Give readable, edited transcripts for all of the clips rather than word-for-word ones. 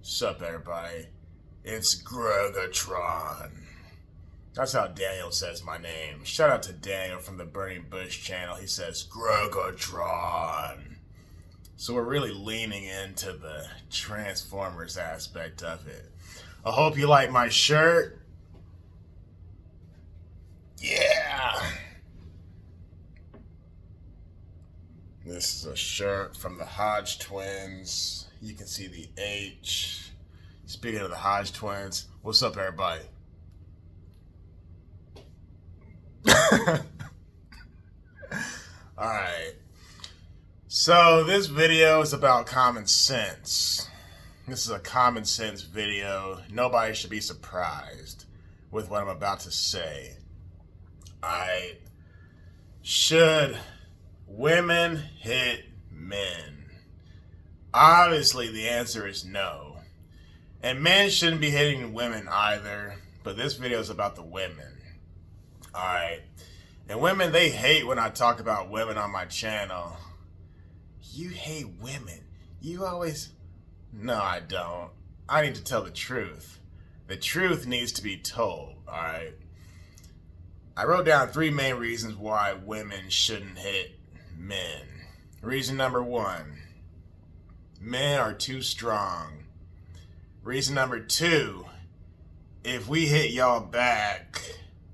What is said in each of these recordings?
Sup, everybody? It's Greggatron. That's how Daniel says my name. Shout out to Daniel from the Burning Bush channel. He says Greggatron. So we're really leaning into the Transformers aspect of it. I hope you like my shirt. Yeah! This is a shirt from the Hodge twins. You can see the H. Speaking of the Hodge twins, what's up, everybody? Alright. So this video is about common sense. This is a common sense video. Nobody should be surprised with what I'm about to say. Alright. Should women hit men? Obviously, the answer is no. And men shouldn't be hitting women either. But this video is about the women. Alright. And women, they hate when I talk about women on my channel. You hate women. You always... No, I don't. I need to tell the truth. The truth needs to be told, alright? I wrote down 3 main reasons why women shouldn't hit men. Reason number 1. Men are too strong. Reason number 2. If we hit y'all back,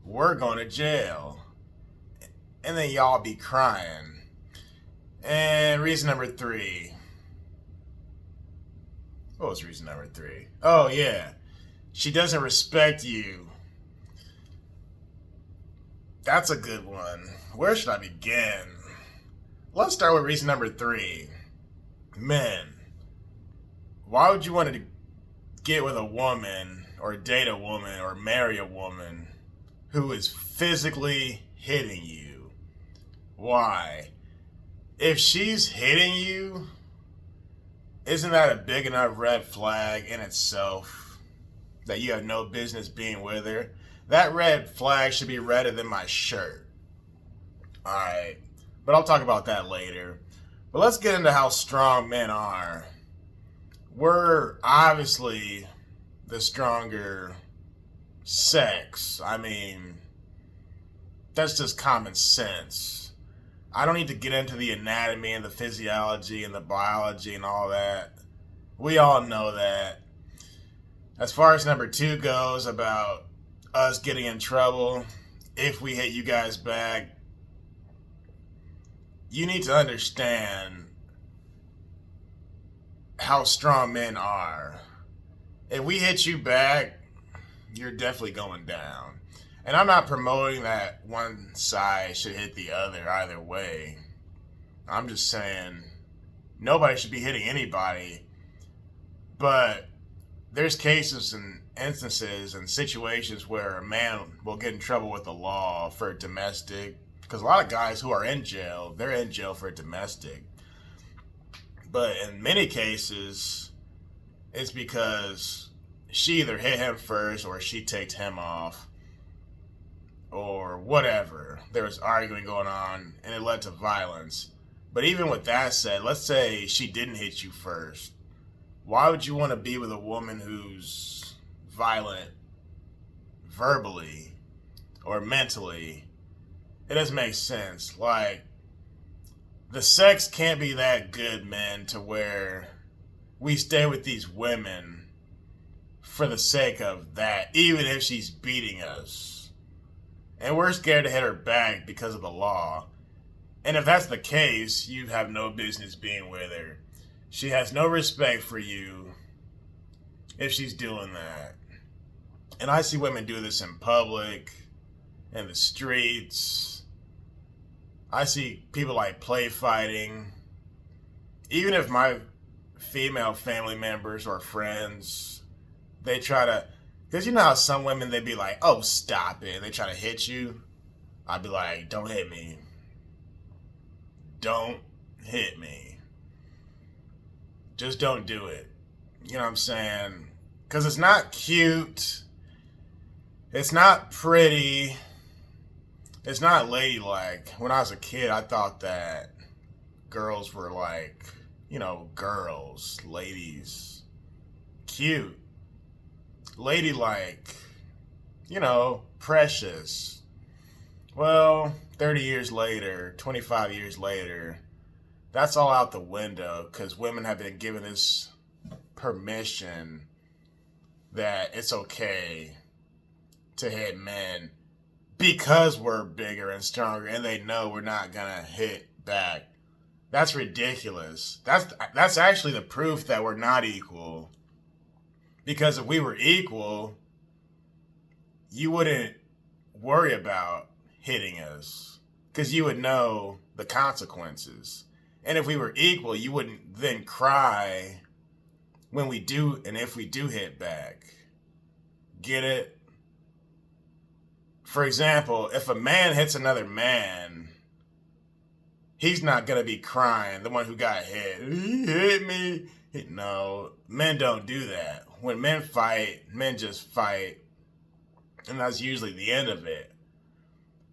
we're going to jail. And then y'all be crying. And reason number 3. What was reason number 3? Oh, yeah. She doesn't respect you. That's a good one. Where should I begin? Let's start with reason number 3. Men. Why would you want to get with a woman or date a woman or marry a woman who is physically hitting you? Why? If she's hitting you, isn't that a big enough red flag in itself that you have no business being with her? That red flag should be redder than my shirt. Alright, but I'll talk about that later. But let's get into how strong men are. We're obviously the stronger sex. I mean, that's just common sense. I don't need to get into the anatomy and the physiology and the biology and all that. We all know that. As far as number 2 goes about us getting in trouble if we hit you guys back, you need to understand how strong men are. If we hit you back, you're definitely going down. And I'm not promoting that one side should hit the other either way. I'm just saying nobody should be hitting anybody. But there's cases and instances and situations where a man will get in trouble with the law for domestic. Because a lot of guys who are in jail, they're in jail for domestic. But in many cases, it's because she either hit him first or she ticked him off. Or whatever. There was arguing going on and it led to violence. But even with that said, let's say she didn't hit you first. Why would you want to be with a woman who's violent verbally or mentally? It doesn't make sense. Like, the sex can't be that good, man, to where we stay with these women for the sake of that, even if she's beating us. And we're scared to hit her back because of the law. And if that's the case, you have no business being with her. She has no respect for you if she's doing that. And I see women do this in public, in the streets. I see people like play fighting. Even if my female family members or friends, they try to, because you know how some women, they'd be like, oh, stop it. They try to hit you. I'd be like, don't hit me. Don't hit me. Just don't do it. You know what I'm saying? Because it's not cute. It's not pretty. It's not ladylike. When I was a kid, I thought that girls were like, you know, girls, ladies, cute, ladylike, precious. Well, 30 years later, 25 years later, that's all out the window because women have been given this permission that it's okay to hit men because we're bigger and stronger and they know we're not gonna hit back. That's ridiculous. That's actually the proof that we're not equal. Because if we were equal, you wouldn't worry about hitting us because you would know the consequences. And if we were equal, you wouldn't then cry when we do and if we do hit back. Get it? For example, if a man hits another man, he's not going to be crying, the one who got hit. He hit me. No, men don't do that. When men fight, men just fight. And that's usually the end of it.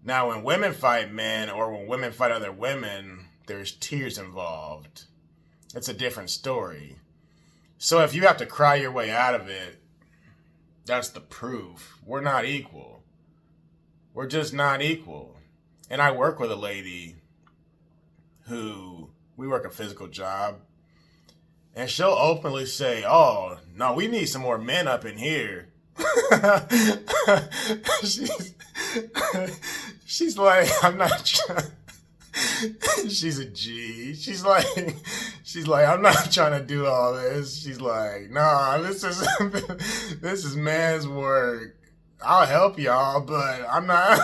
Now, when women fight men or when women fight other women, there's tears involved. It's a different story. So if you have to cry your way out of it, that's the proof. We're not equal. We're just not equal. And I work with a lady who, we work a physical job, and she'll openly say, oh, no, we need some more men up in here. she's like, I'm not trying. She's a G. She's like, I'm not trying to do all this. She's like, nah, this is man's work. I'll help y'all, but I'm not.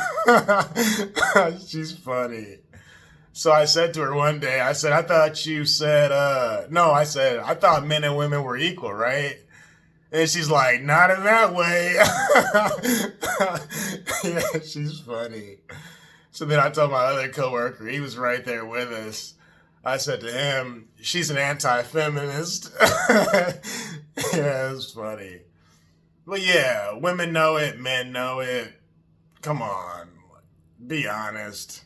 She's funny. So I said to her one day, I said, I thought you said, no, I said, I thought men and women were equal, right? And she's like, not in that way. Yeah, she's funny. So then I told my other coworker, he was right there with us. I said to him, she's an anti-feminist. Yeah, it was funny. But yeah, women know it, men know it. Come on, be honest.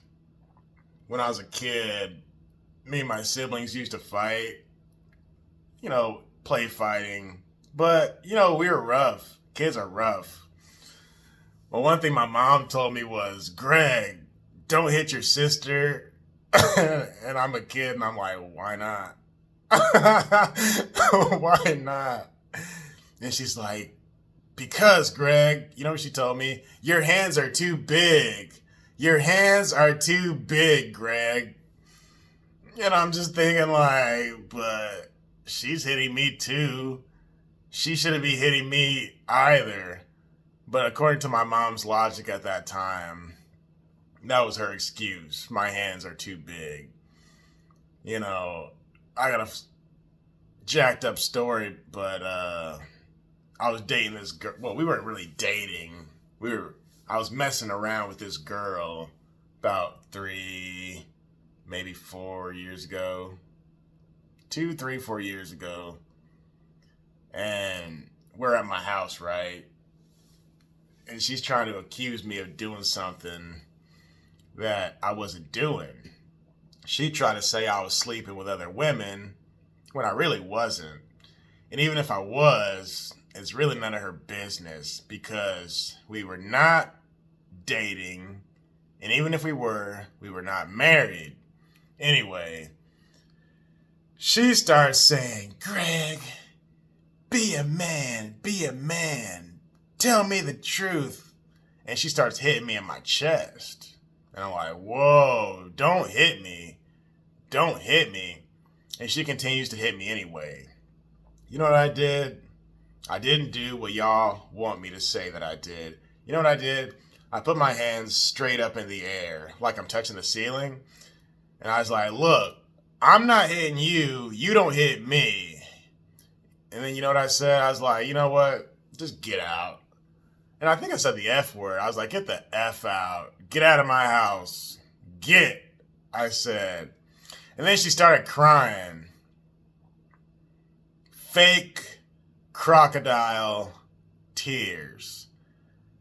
When I was a kid, me and my siblings used to fight, play fighting. But, we were rough. Kids are rough. Well, one thing my mom told me was, Greg, don't hit your sister. And I'm a kid and I'm like, why not? Why not? And she's like, because, Greg, you know what she told me? Your hands are too big. Your hands are too big, Greg. And I'm just thinking like, but she's hitting me too. She shouldn't be hitting me either. But according to my mom's logic at that time, that was her excuse. My hands are too big. I got a jacked up story, but I was dating this girl. Well, we weren't really dating. I was messing around with this girl about 3, maybe 4 years ago. 2, 3, 4 years ago. And we're at my house, right? And she's trying to accuse me of doing something that I wasn't doing. She tried to say I was sleeping with other women when I really wasn't. And even if I was, it's really none of her business because we were not dating. And even if we were not married. Anyway, she starts saying, Greg, be a man, be a man. Tell me the truth. And she starts hitting me in my chest. And I'm like, whoa, don't hit me. Don't hit me. And she continues to hit me anyway. You know what I did? I didn't do what y'all want me to say that I did. You know what I did? I put my hands straight up in the air, like I'm touching the ceiling. And I was like, look, I'm not hitting you. You don't hit me. And then you know what I said? I was like, you know what? Just get out. And I think I said the F word. I was like, get the F out. Get out of my house. Get, I said. And then she started crying. Fake crocodile tears.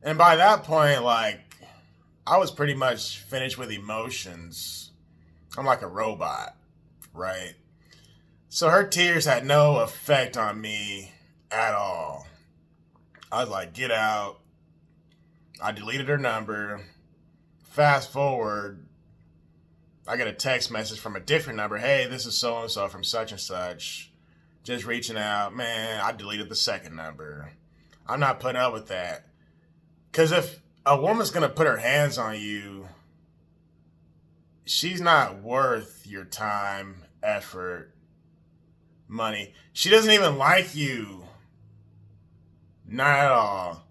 And by that point, I was pretty much finished with emotions. I'm like a robot, right? So her tears had no effect on me at all. I was like, get out. I deleted her number. Fast forward, I get a text message from a different number. Hey, this is so and so from such and such. Just reaching out. Man, I deleted the second number. I'm not putting up with that. Because if a woman's going to put her hands on you, she's not worth your time, effort, money. She doesn't even like you. Not at all.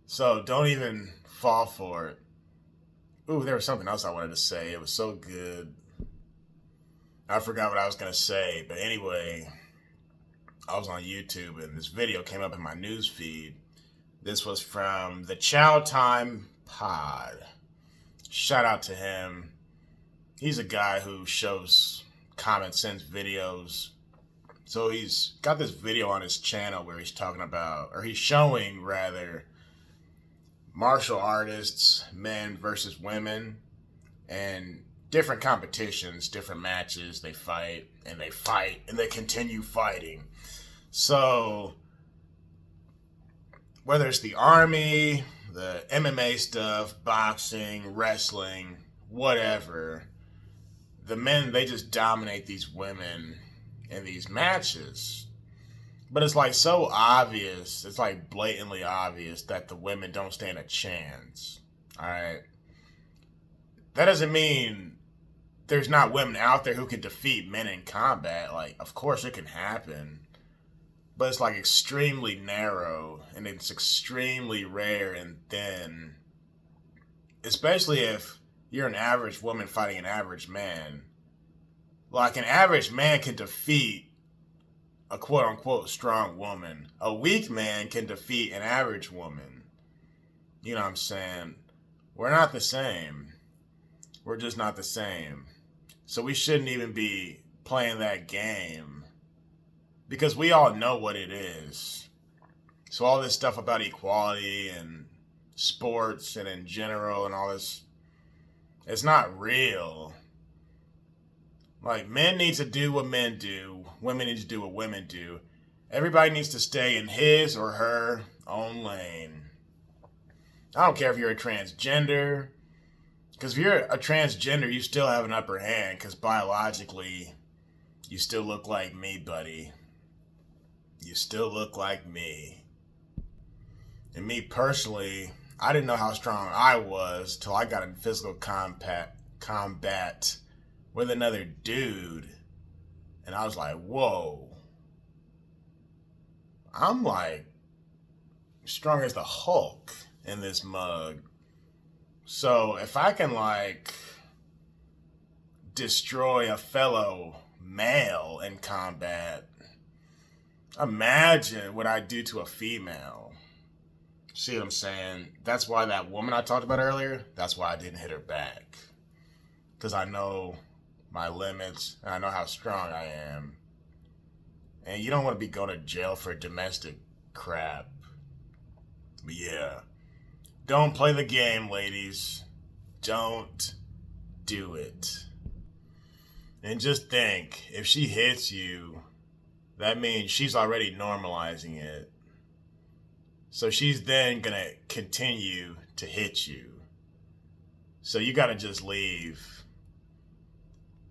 So don't even fall for it. Ooh, there was something else I wanted to say. It was so good. I forgot what I was going to say. But anyway, I was on YouTube and this video came up in my news feed. This was from the Chow Time Pod. Shout out to him. He's a guy who shows common sense videos. So he's got this video on his channel where he's talking about, or he's showing rather, martial artists, men versus women, and different competitions, different matches. They fight, and they continue fighting. So whether it's the army, the MMA stuff, boxing, wrestling, whatever, the men, they just dominate these women in these matches. But it's like so obvious, it's like blatantly obvious that the women don't stand a chance. Alright? That doesn't mean there's not women out there who can defeat men in combat. Like, of course it can happen. But it's like extremely narrow and it's extremely rare and thin. Especially if you're an average woman fighting an average man. Like, an average man can defeat a quote-unquote strong woman. A weak man can defeat an average woman. You know what I'm saying? We're not the same. We're just not the same. So we shouldn't even be playing that game. Because we all know what it is. So all this stuff about equality and sports and in general and all this, it's not real. Like, men need to do what men do. Women need to do what women do. Everybody needs to stay in his or her own lane. I don't care if you're a transgender. Because if you're a transgender, you still have an upper hand. Because biologically, you still look like me, buddy. You still look like me. And me personally, I didn't know how strong I was till I got in physical combat with another dude. And I was like, whoa. I'm like strong as the Hulk in this mug. So if I can like destroy a fellow male in combat, imagine what I do to a female. See what I'm saying? That's why that woman I talked about earlier, that's why I didn't hit her back. Because I know my limits, and I know how strong I am. And you don't want to be going to jail for domestic crap. But yeah, don't play the game, ladies. Don't do it. And just think, if she hits you, that means she's already normalizing it. So she's then going to continue to hit you. So you got to just leave.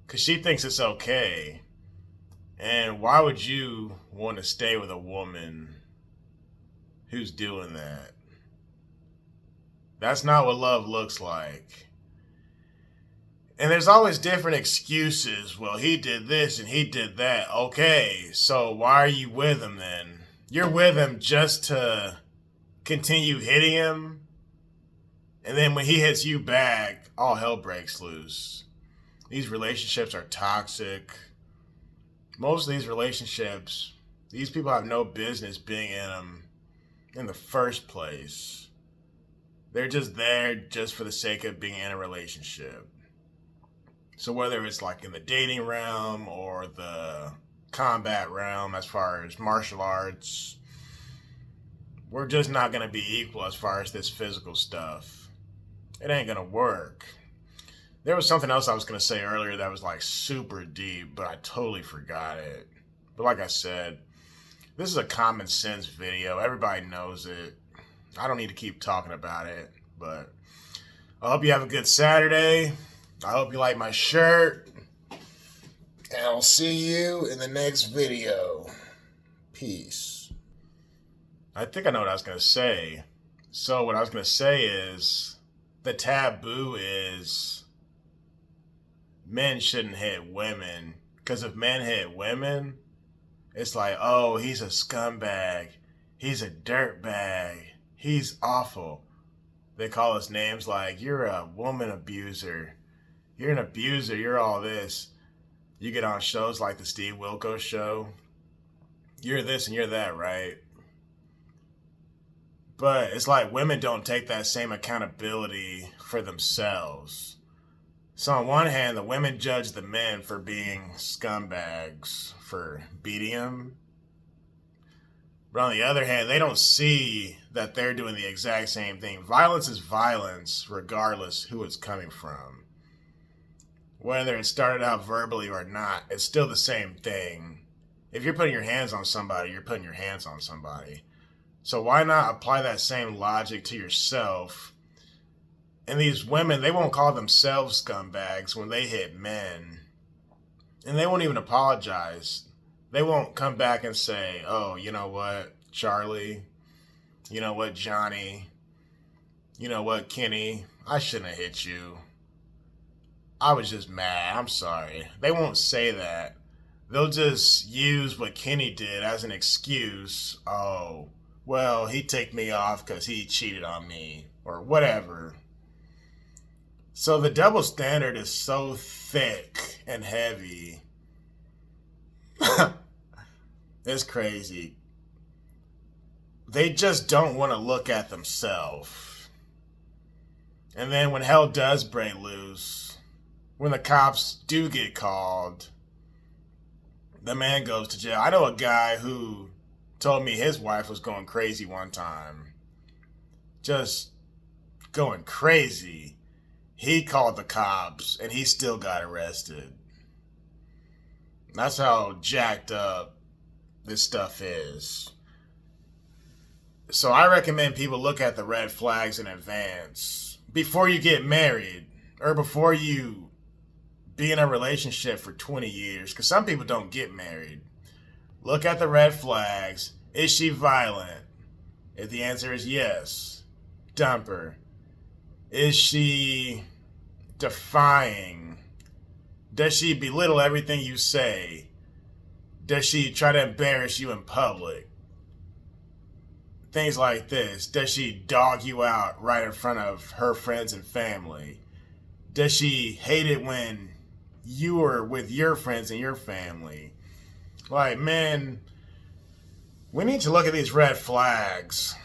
Because she thinks it's okay. And why would you want to stay with a woman who's doing that? That's not what love looks like. And there's always different excuses. Well, he did this and he did that. Okay, so why are you with him then? You're with him just to continue hitting him? And then when he hits you back, all hell breaks loose. These relationships are toxic. Most of these relationships, these people have no business being in them in the first place. They're just there just for the sake of being in a relationship. So whether it's like in the dating realm or the combat realm as far as martial arts, we're just not going to be equal as far as this physical stuff. It ain't going to work. There was something else I was going to say earlier that was like super deep, but I totally forgot it. But like I said, This is a common sense video. Everybody knows it. I don't need to keep talking about it, but I hope you have a good Saturday. I hope you like my shirt. And I'll see you in the next video. Peace. I think I know what I was going to say. So what I was going to say is the taboo is men shouldn't hit women. Because if men hit women, it's like, oh, he's a scumbag. He's a dirtbag. He's awful. They call us names like, you're a woman abuser. You're an abuser. You're all this. You get on shows like the Steve Wilkos show. You're this and you're that, right? But it's like women don't take that same accountability for themselves. So on one hand, the women judge the men for being scumbags, for beating them. But on the other hand, they don't see that they're doing the exact same thing. Violence is violence, regardless who it's coming from. Whether it started out verbally or not, it's still the same thing. If you're putting your hands on somebody, you're putting your hands on somebody. So why not apply that same logic to yourself? And these women, they won't call themselves scumbags when they hit men. And they won't even apologize. They won't come back and say, oh, you know what, Charlie? You know what, Johnny? You know what, Kenny? I shouldn't have hit you. I was just mad. I'm sorry. They won't say that. They'll just use what Kenny did as an excuse. Oh, well, he ticked me off because he cheated on me or whatever. So the double standard is so thick and heavy. It's crazy. They just don't want to look at themselves. And then when hell does break loose, when the cops do get called, the man goes to jail. I know a guy who told me his wife was going crazy one time. Just going crazy. He called the cops and he still got arrested. That's how jacked up this stuff is. So I recommend people look at the red flags in advance before you get married or before you be in a relationship for 20 years, because some people don't get married. Look at the red flags. Is she violent? If the answer is yes, dump her. Is she defying? Does she belittle everything you say? Does she try to embarrass you in public? Things like this. Does she dog you out right in front of her friends and family? Does she hate it when you are with your friends and your family? Like, man, we need to look at these red flags.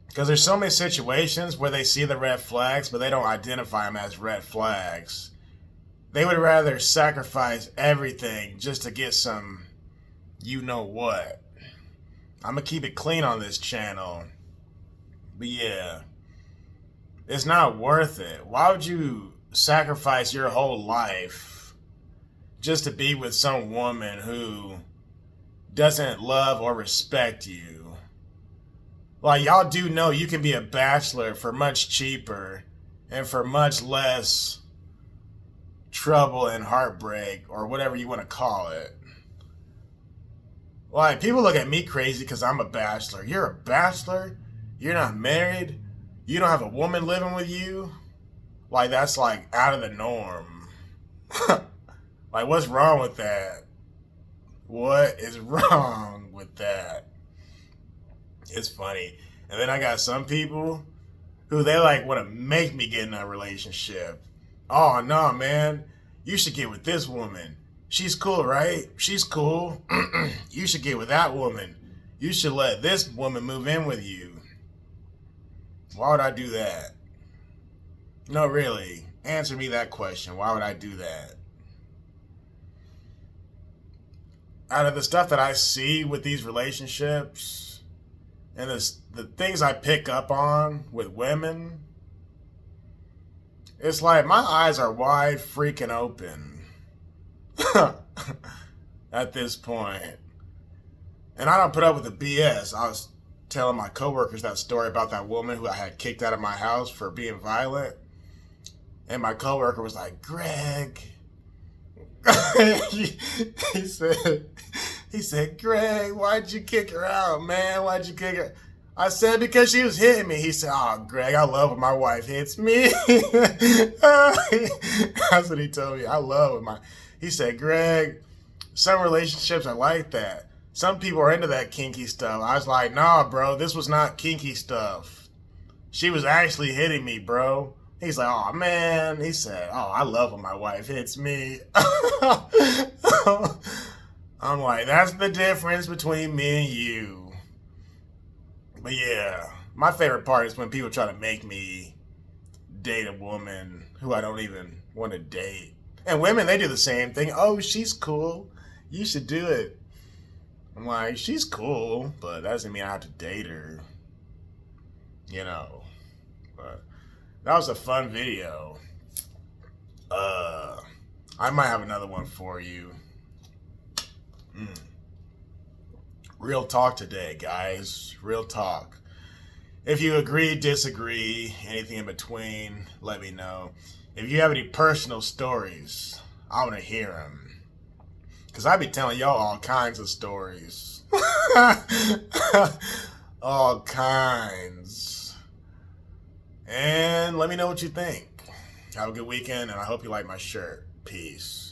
Because there's so many situations where they see the red flags, but they don't identify them as red flags. They would rather sacrifice everything just to get some you-know-what. I'm going to keep it clean on this channel. But yeah, it's not worth it. Why would you sacrifice your whole life just to be with some woman who doesn't love or respect you? Like, y'all do know you can be a bachelor for much cheaper and for much less trouble and heartbreak, or whatever you want to call it. Like, people look at me crazy because I'm a bachelor. You're a bachelor? You're not married? You don't have a woman living with you? Like, that's like out of the norm. Like, what's wrong with that? What is wrong with that? It's funny. And then I got some people who they like want to make me get in a relationship. Oh, no, man. You should get with this woman. She's cool, right? She's cool. You should get with that woman. You should let this woman move in with you. Why would I do that? No, really. Answer me that question. Why would I do that? Out of the stuff that I see with these relationships and the things I pick up on with women, it's like my eyes are wide freaking open at this point. And I don't put up with the BS. I was telling my coworkers that story about that woman who I had kicked out of my house for being violent. And my coworker was like, Greg. he said, Greg, why'd you kick her out, man? Why'd you kick her? I said, because she was hitting me. He said, oh, Greg, I love when my wife hits me. That's what he told me. I love when he said, Greg, some relationships are like that. Some people are into that kinky stuff. I was like, nah, bro, this was not kinky stuff. She was actually hitting me, bro. He's like, oh, man. He said, oh, I love when my wife hits me. I'm like, that's the difference between me and you. But yeah, my favorite part is when people try to make me date a woman who I don't even want to date. And women, they do the same thing. Oh, she's cool. You should do it. I'm like, she's cool, but that doesn't mean I have to date her. You know. But that was a fun video. I might have another one for you. Real talk today, guys. Real talk. If you agree, disagree, anything in between, let me know. If you have any personal stories, I want to hear them. Because I be telling y'all all kinds of stories. All kinds. And let me know what you think. Have a good weekend, and I hope you like my shirt. Peace.